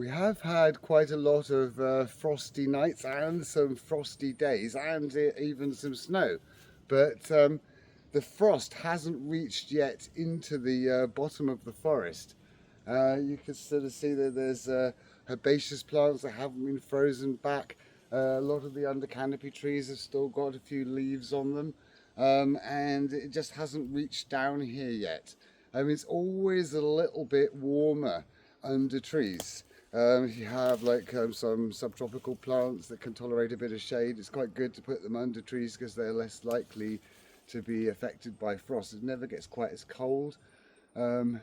We have had quite a lot of frosty nights and some frosty days and even some snow, but the frost hasn't reached yet into the bottom of the forest. You can sort of see that there's herbaceous plants that haven't been frozen back. A lot of the under canopy trees have still got a few leaves on them, and it just hasn't reached down here yet. It's always a little bit warmer under trees. If you have some subtropical plants that can tolerate a bit of shade, it's quite good to put them under trees because they're less likely to be affected by frost. It never gets quite as cold. The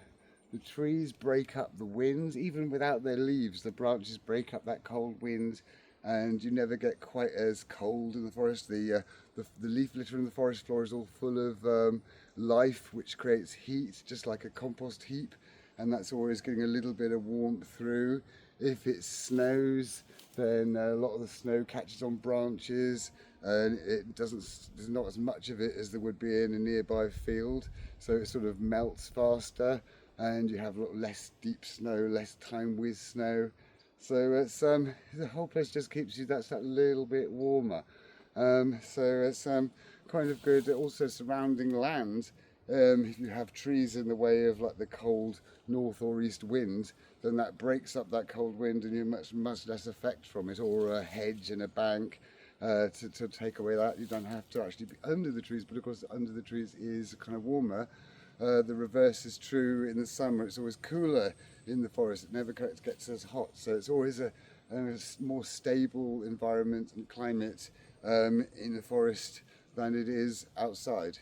trees break up the wind, even without their leaves. The branches break up that cold wind, and you never get quite as cold in the forest. The leaf litter in the forest floor is all full of life, which creates heat, just like a compost heap, and that's always getting a little bit of warmth through. If it snows, then a lot of the snow catches on branches, and there's not as much of it as there would be in a nearby field, so it sort of melts faster, and you have a lot less deep snow, less time with snow. So it's the whole place just keeps you that little bit warmer. So it's kind of good. Also, surrounding land, if you have trees in the way of like the cold north or east wind, then that breaks up that cold wind, and you much less effect from it. Or a hedge and a bank to take away that. You don't have to actually be under the trees, but of course under the trees is kind of warmer. The reverse is true in the summer. It's always cooler in the forest. It never gets as hot. So it's always a more stable environment and climate in the forest than it is outside.